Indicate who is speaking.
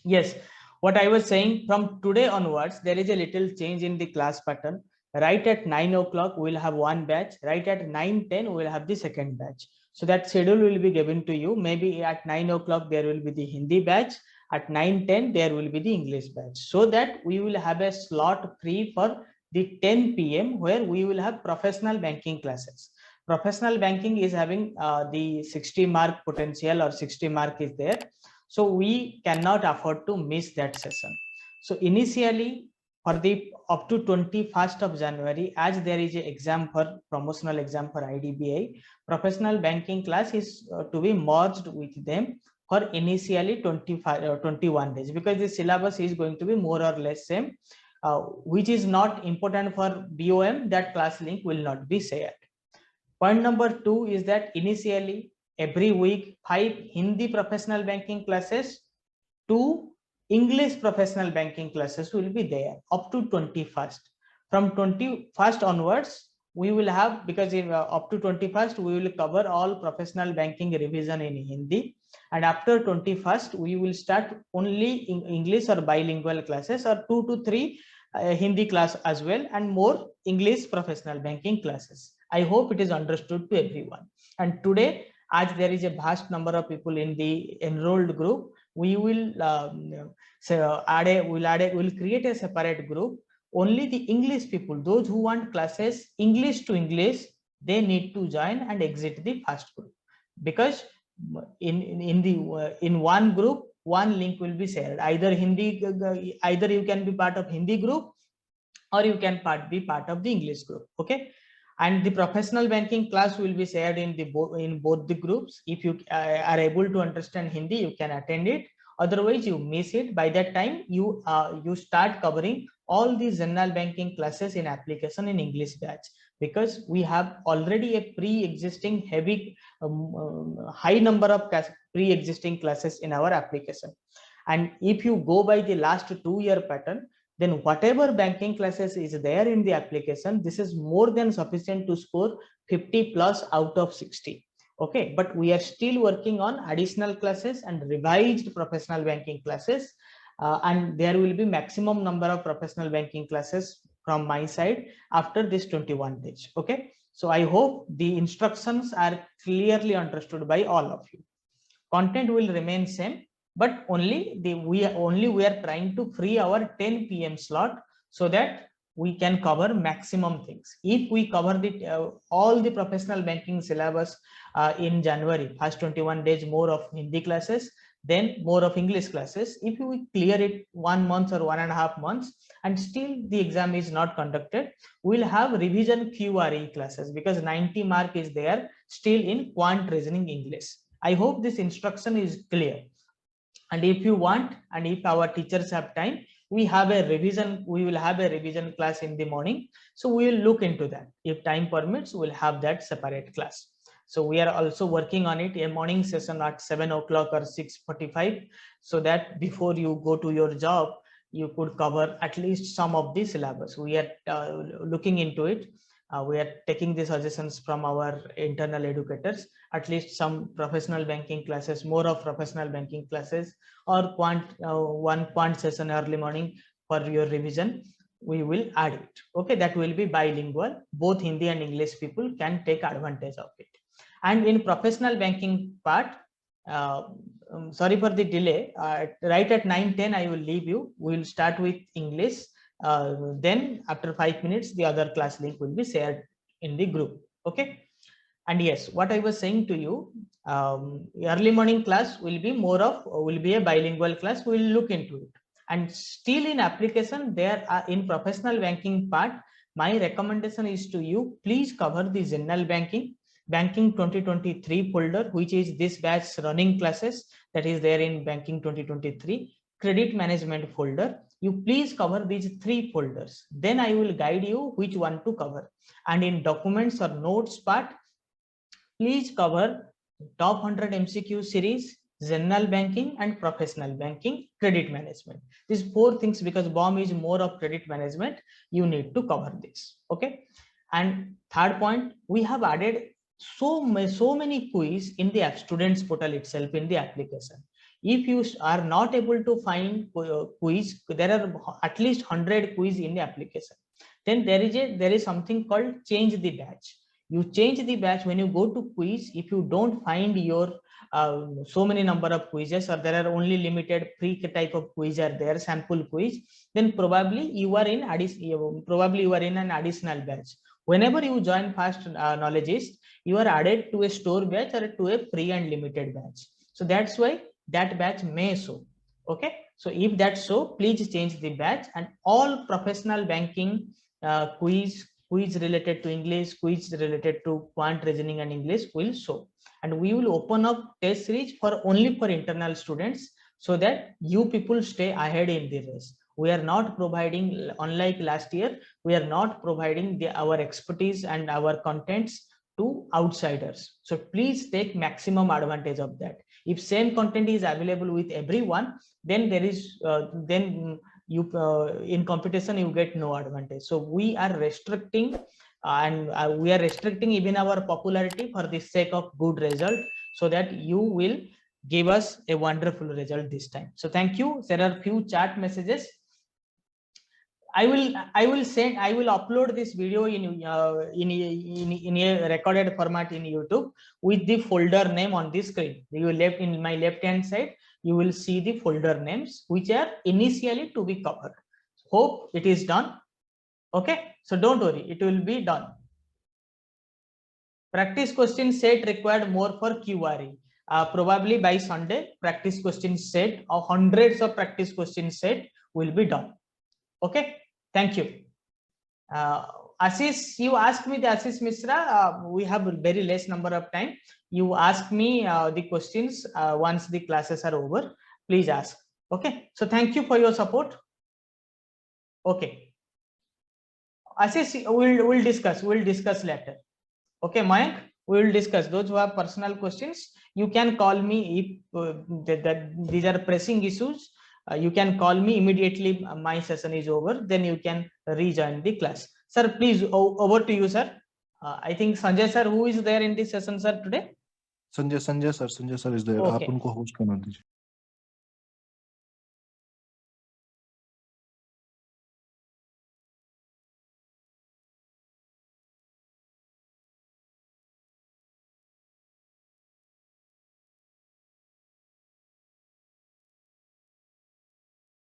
Speaker 1: Yes, what I was saying, from today onwards, there is a little change in the class pattern. Right at 9 o'clock, we'll have one batch. Right at 9:10, we'll have the second batch. So that schedule will be given to you. Maybe at 9 o'clock, there will be the Hindi batch. At 9:10, there will be the English batch. So that we will have a slot free for the 10 p.m. where we will have professional banking classes. Professional banking is having the 60 mark potential, or 60 mark is there. So we cannot afford to miss that session. So initially, for the up to 21st of January, as there is a exam for promotional exam for IDBI, professional banking class is to be merged with them for initially 21 days, because the syllabus is going to be more or less same, which is not important for BOM. That class link will not be shared. Point number 2 is that initially every week 5 Hindi professional banking classes, 2 English professional banking classes will be there up to 21st. From 21st onwards, we will have, because up to 21st, we will cover all professional banking revision in Hindi. And after 21st, we will start only in English or bilingual classes, or 2 to 3 Hindi class as well, and more English professional banking classes. I hope it is understood to everyone. And today, as there is a vast number of people in the enrolled group, we will we'll create a separate group. Only the English people, those who want classes English to English, they need to join and exit the first group, because in one group, one link will be shared. Either you can be part of Hindi group, or you can be part of the English group. Okay. And the professional banking class will be shared in both the groups. If you are able to understand Hindi, you can attend it. Otherwise, you miss it. By that time, you start covering all the general banking classes in application in English batch, because we have already a pre-existing heavy high number of pre-existing classes in our application. And if you go by the last 2-year pattern, then whatever banking classes is there in the application, this is more than sufficient to score 50 plus out of 60. Okay, but we are still working on additional classes and revised professional banking classes, and there will be maximum number of professional banking classes from my side after this 21 days. Okay, so I hope the instructions are clearly understood by all of you. Content will remain same, but we are trying to free our 10 p.m. slot so that we can cover maximum things. If we cover all the professional banking syllabus in January, first 21 days, more of Hindi classes, then more of English classes. If we clear it 1 month or 1.5 months and still the exam is not conducted, we'll have revision QRE classes, because 90 mark is there still in quant reasoning English. I hope this instruction is clear. And if you want, and if our teachers have time, we will have a revision class in the morning. So we will look into that. If time permits, we'll have that separate class. So we are also working on it, a morning session at 7 o'clock or 6:45, so that before you go to your job, you could cover at least some of the syllabus. We are looking into it. We are taking the suggestions from our internal educators, at least some professional banking classes, more of professional banking classes, or one quant session early morning for your revision. We will add it. Okay, that will be bilingual. Both Hindi and English people can take advantage of it. And in professional banking part, sorry for the delay, right at 9:10 I will leave you. We will start with English. Then after 5 minutes, the other class link will be shared in the group. Okay. And yes, what I was saying to you, early morning class will be a bilingual class. We will look into it. And still in application, there are in professional banking part, my recommendation is to you, please cover the general banking 2023 folder, which is this batch running classes that is there in banking 2023, credit management folder. You please cover these 3 folders. Then I will guide you which one to cover. And in documents or notes part, please cover top 100 MCQ series, general banking, and professional banking, credit management. These 4 things, because BOM is more of credit management, you need to cover this. Okay. And third point, we have added so many quiz in the students portal itself in the application. If you are not able to find quiz, there are at least 100 quiz in the application. Then there is something called change the batch. You change the batch when you go to quiz. If you don't find your so many number of quizzes, or there are only limited free type of quiz are there, sample quiz, then probably you are in an additional batch. Whenever you join fast Knowledgist, you are added to a store batch or to a free and limited batch. So that's why that batch may show. Okay, so if that's so, please change the batch, and all professional banking quiz related to English, quiz related to quant, reasoning and English will show. And we will open up test series for only for internal students, so that you people stay ahead in the race. We are not providing, unlike last year, we are not providing our expertise and our contents to outsiders. So please take maximum advantage of that. If same content is available with everyone, then there is then you in competition you get no advantage. So we are restricting and we are restricting even our popularity for the sake of good result, so that you will give us a wonderful result this time. So thank you. There are few chat messages. I will upload this video in a recorded format in YouTube with the folder name on the screen. You left in my left hand side, you will see the folder names which are initially to be covered. Hope it is done. Okay, so don't worry, it will be done. Practice question set required more for QRE. Probably by Sunday, practice question set or hundreds of practice question set will be done. Okay, thank you. Ashish, you asked me, the Ashish Mishra, we have a very less number of time. You ask me the questions once the classes are over. Please ask. Okay, so thank you for your support. Okay, Ashish, we'll discuss later. Okay, Mayank, we will discuss. Those who have personal questions, you can call me if these are pressing issues. You can call me immediately. My session is over. Then you can rejoin the class. Sir, please, over to you, sir. I think Sanjay sir, who is there in this session, sir, today?
Speaker 2: Sanjay sir is there.
Speaker 1: Okay.
Speaker 2: आप उनको host करना दीजिए.